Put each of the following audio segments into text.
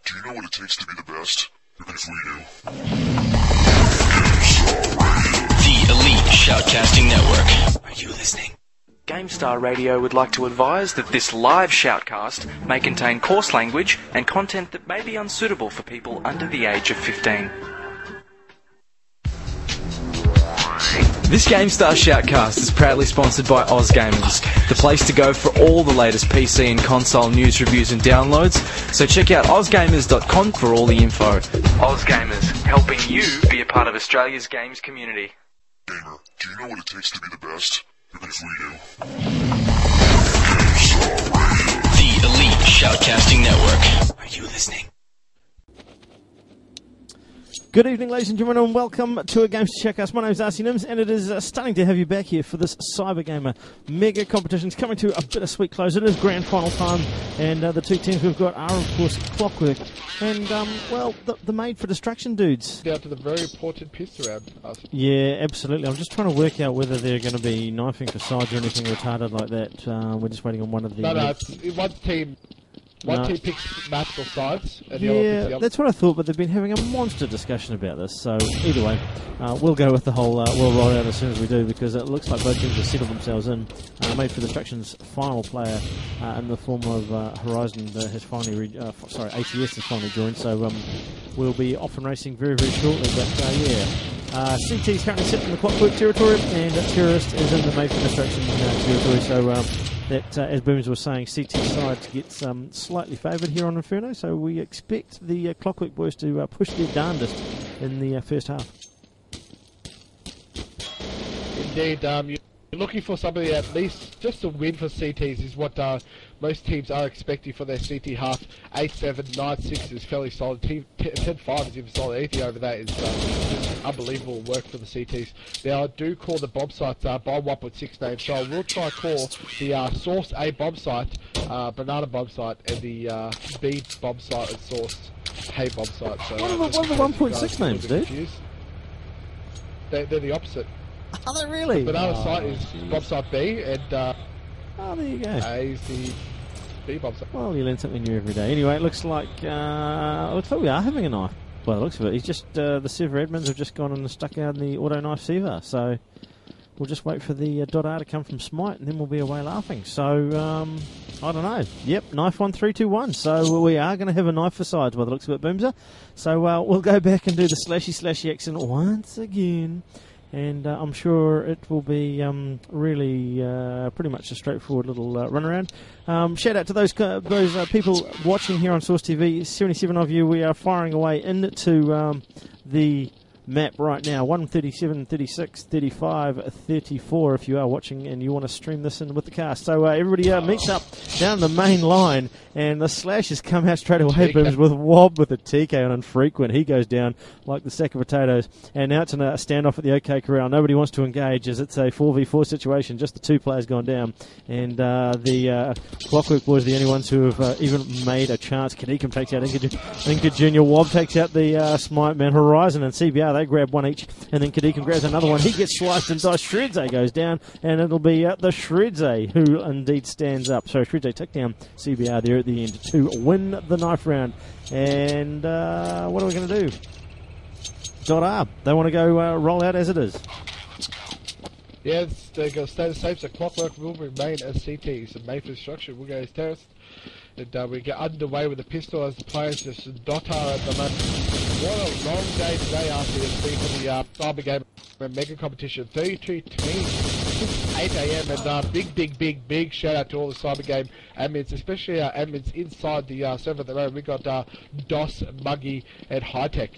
do you know what it takes to be the best? Because we do. The Elite Shoutcasting Network. Are you listening? Gamestah Radio would like to advise that this live shoutcast may contain coarse language and content that may be unsuitable for people under the age of 15. This Gamestah Shoutcast is proudly sponsored by OzGamers, the place to go for all the latest PC and console news, reviews and downloads, so check out ozgamers.com for all the info. OzGamers, helping you be a part of Australia's games community. Gamer, do you know what it takes to be the best? Because we do. The Elite Shoutcasting Network. Are you listening? Good evening, ladies and gentlemen, and welcome to a Gamestah Shoutcast. My name is Darcy Nims, and it is stunning to have you back here for this Cybergamer mega competition. It's coming to a bittersweet close. It is grand final time, and the two teams we've got are, of course, Clockwork and, well, the Made for Destruction dudes. Down to the very important pistol round. Yeah, absolutely. I'm just trying to work out whether they're going to be knifing for sides or anything retarded like that. We're just waiting on one of the... No, it's one team... One team picks multiple sides, and the other picks the other. That's what I thought, but they've been having a monster discussion about this. So either way, we'll go with the whole we'll roll out as soon as we do, because it looks like both teams have settled themselves in. Made for Destruction's final player in the form of Horizon has finally, ATS has finally joined. So we'll be off and racing very, very shortly. But yeah, CT is currently sitting in the Clockwork territory, and Terrorist is in the Made for Destruction territory. So. That, as Booms was saying, CT side gets slightly favoured here on Inferno, so we expect the Clockwork boys to push their darndest in the first half. Indeed, you're looking for somebody at least just to win for CTs is what most teams are expecting for their CT half. 8-7, 9-6 is fairly solid. 10-5 is even solid. Anything over that is just unbelievable work for the CTs. Now, I do call the bomb sites warmup with 6 names, so I will try to call the Source A bomb site, Banana bomb site, and the B bomb site and Source Hay bomb site. So, what are the 1.6 names, dude? They're the opposite. Are they really? The banana site is bomb site B, and there you go. A is the B bomb site. Well, you learn something new every day. Anyway, it looks like we are having a knife. Well, it looks of it. He's just the server admins have just gone and stuck out in the auto knife server. So we'll just wait for the .R to come from Smite, and then we'll be away laughing. So I don't know. Yep, knife 1 3 2 1. So we are going to have a knife for sides by the looks of it, Boomser. So we'll go back and do the slashy accent once again. And I'm sure it will be really pretty much a straightforward little run around. Shout out to those people watching here on Source TV. 77 of you. We are firing away into the map right now. 137, 36, 35, 34 if you are watching and you want to stream this in with the cast. So everybody meets up down the main line, and the slash has come out straight away, Booms, with Wob with a TK on Infrequent. He goes down like the sack of potatoes, and now it's in a standoff at the OK Corral. Nobody wants to engage as it's a 4v4 situation. Just the two players gone down, and the Clockwork boys are the only ones who have even made a chance. Kadeekum takes out Inca Jr. Wob takes out the Smite man. Horizon and CBR, they grab one each, and then Kadeekum grabs another one. He gets sliced and diced. Shredze goes down, and it'll be the Shredze who indeed stands up. So Shredze took down CBR there at the end to win the knife round. And what are we going to do? .R. They want to go roll out as it is. Yeah, they're going to stay the same, so Clockwork will remain as CTs, and Made for Destruction will go as terrorists. And we get underway with the pistol as the players just dot her at the moment. What a long day today after for the Cybergamer Mega Competition. 32 teams, 8 AM, and big shout out to all the Cybergame admins, especially our admins inside the server at the moment. We got DOS, Muggy, and Hightech.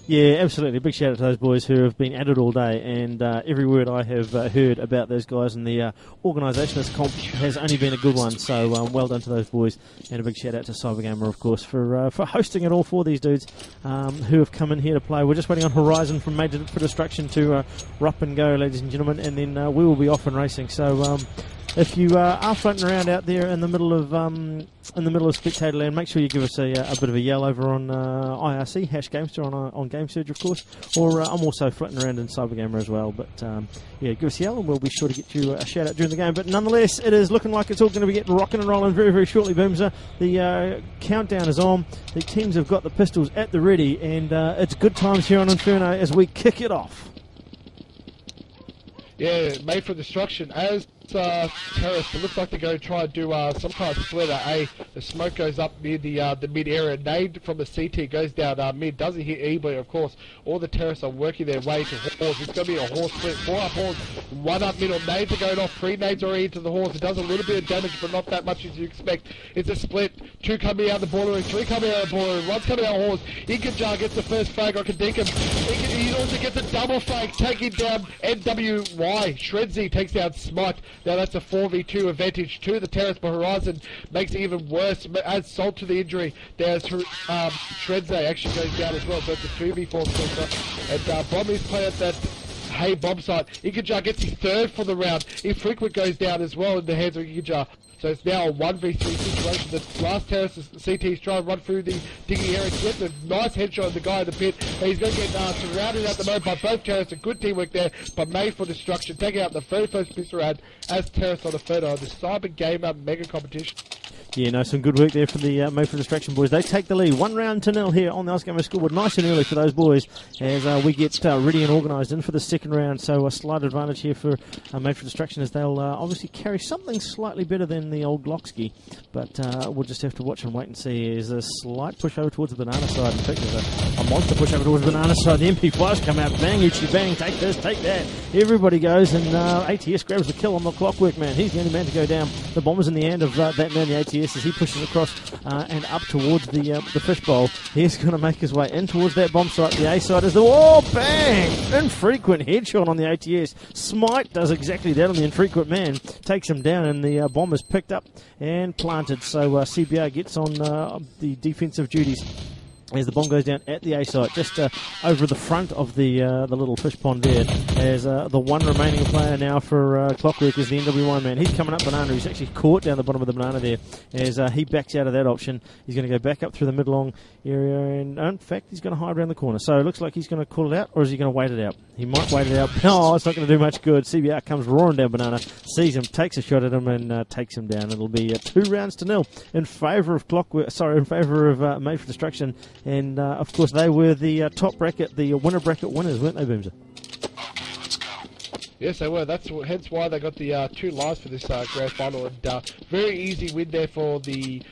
Yeah, absolutely. Big shout out to those boys who have been at it all day, and every word I have heard about those guys and the organisation of this comp has only been a good one. So well done to those boys, and a big shout out to Cybergamer, of course, for hosting it all for these dudes who have come in here to play. We're just waiting on Horizon from Made for Destruction to rup and go, ladies and gentlemen, and then we will be off and racing. So if you are floating around out there in the middle of spectator land, make sure you give us a bit of a yell over on IRC #Gamestah on GameSurge, of course. Or I'm also floating around in Cybergamer as well. But yeah, give us a yell and we'll be sure to get you a shout out during the game. But nonetheless, it is looking like it's all going to be getting rocking and rolling very, very shortly, Boomser. The countdown is on. The teams have got the pistols at the ready, and it's good times here on Inferno as we kick it off. Yeah, made for destruction. As terrorists, it looks like they're going to try and do some kind of splitter. The smoke goes up near the mid area. Nade from the CT goes down mid. Doesn't hit anybody, of course. All the terrorists are working their way to horse. It's going to be a horse split. 4 up horse, 1 up middle. Nades are going off. 3 nades already into the horse. It does a little bit of damage, but not that much as you expect. It's a split. 2 coming out the boiler room. 3 coming out the boiler room. 1's coming out horse. Inkajar gets the first frag on Kadinkum. He also gets a double frag, taking down NWY. Shredzy takes down Smite. Now that's a 4v2 advantage to the terrorist, but Horizon makes it even worse. Adds salt to the injury. There's Shredzy actually goes down as well, so it's a 2v4 filter. And Bomby's playing at that bomb site. Inkajar gets his 3rd for the round. Infrequent goes down as well in the hands of Inkajar. So it's now a 1v3 situation. The last terrorist CT's trying to run through the digging area. Gets a nice headshot of the guy in the pit. And he's going to get surrounded at the moment by both terrorists. A good teamwork there, but made for destruction. Taking out the 31st pistol round as terrorists on the photo of the Cyber Gamer Mega Competition. Yeah, no, some good work there for the Made for Distraction boys. They take the lead 1-0 here on the Osgamer scoreboard. Nice and early for those boys as we get ready and organised in for the second round. So a slight advantage here for Made for Distraction as they'll obviously carry something slightly better than the old Glocksky. But we'll just have to watch and wait and see. There's a slight push over towards the banana side. In fact, there's a monster push over towards the banana side. The MP5s come out. Bang, Uchi, bang. Take this, take that. Everybody goes and ATS grabs the kill on the Clockwork man. He's the only man to go down. The bomber's in the hand of that man, the ATS, as he pushes across and up towards the fishbowl. He's going to make his way in towards that bomb site. The A side is the... Oh, bang! Infrequent headshot on the ATS. Smite does exactly that on the infrequent man. Takes him down, and the bomb is picked up and planted. So CBR gets on the defensive duties as the bomb goes down at the A site, just over the front of the little fish pond there, as the one remaining player now for Clockwork is the NWI man. He's coming up banana. He's actually caught down the bottom of the banana there as he backs out of that option. He's going to go back up through the mid-long area, and in fact, he's going to hide around the corner. So it looks like he's going to call it out, or is he going to wait it out? He might wait it out. Oh, it's not going to do much good. CBR comes roaring down banana, sees him, takes a shot at him, and takes him down. It'll be 2-0 in favour of Clockwork. Sorry, in favour of Made for Destruction. And of course, they were the top bracket, the winner bracket winners, weren't they, Boomser? Okay, let's go. Yes, they were. That's hence why they got the 2 lives for this grand final. And very easy win there for the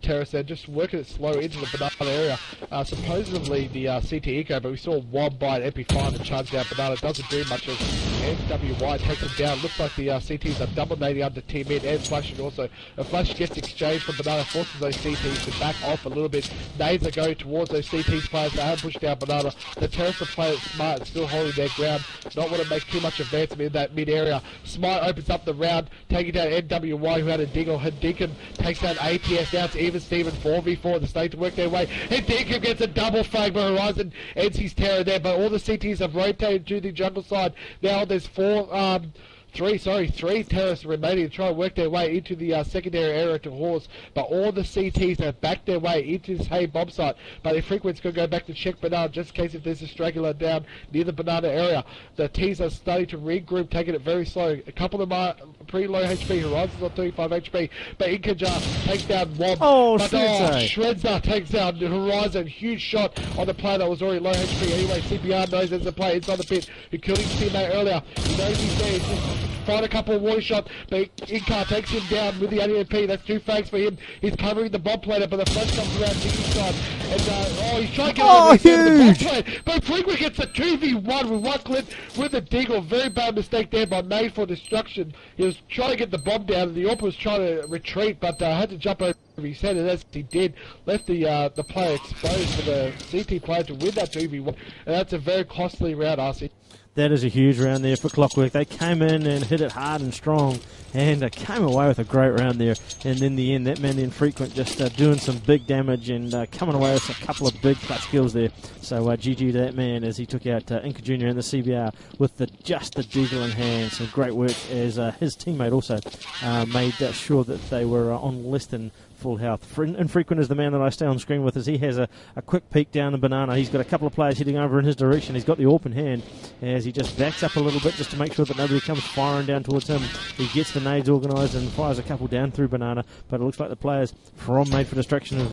terrorists. They're just working it slow into the banana area. Supposedly the CT Eco, but we saw one bite MP5 and charge down banana. Doesn't do much as NWY takes them down. Looks like the CTs are dominating under team in and flashing also. A flash gets exchanged from banana, forces those CTs to back off a little bit. Nades are going towards those CTs players that have pushed down banana. The terrorists are playing smart and still holding their ground. Not want to make too much advancement in that mid area. Smart opens up the round, taking down NWY who had a dig on Deacon, takes down ATS. Now it's even Steven 4v4 the state to work their way. And Deacon gets a double frag, but Horizon ends his terror there. But all the CTs have rotated to the jungle side. Now there's three terrorists remaining to try and work their way into the secondary area to horse, but all the CTs have backed their way into this bomb site. But if Frequent's going to go back to check banana just in case if there's a straggler down near the banana area. The T's are starting to regroup, taking it very slow. A couple of them are pretty low HP. Horizon's on 35 HP, but Inkajar takes down Wob. Shredzer takes down Horizon. Huge shot on the player that was already low HP. Anyway, CPR knows there's a player inside the pit who killed his teammate earlier. He knows he's there. He's just find a couple of warning shots, but Inkar takes him down with the ADMP. That's 2 frags for him. He's covering the bomb plater, but the flash comes around the inside. And he's trying to get the bomb plate. But Frequent gets a 2v1 with one clip with a deagle. Very bad mistake there by Made for Destruction. He was trying to get the bomb down, and the AWP was trying to retreat, but had to jump over He said it as he did, left the player exposed for the CT player to win that 2v1, and that's a very costly round, RC. That is a huge round there for Clockwork. They came in and hit it hard and strong and came away with a great round there. And in the end, that man, the Infrequent, just doing some big damage and coming away with a couple of big clutch kills there. So GG to that man as he took out Inca Jr. and the CBR with just the deagle in hand. Some great work as his teammate also made sure that they were on less than full health. Infrequent is the man that I stay on screen with as he has a quick peek down the banana. He's got a couple of players heading over in his direction. He's got the AWP in hand as he just backs up a little bit just to make sure that nobody comes firing down towards him. He gets the nades organised and fires a couple down through banana, but it looks like the players from Made for Destruction have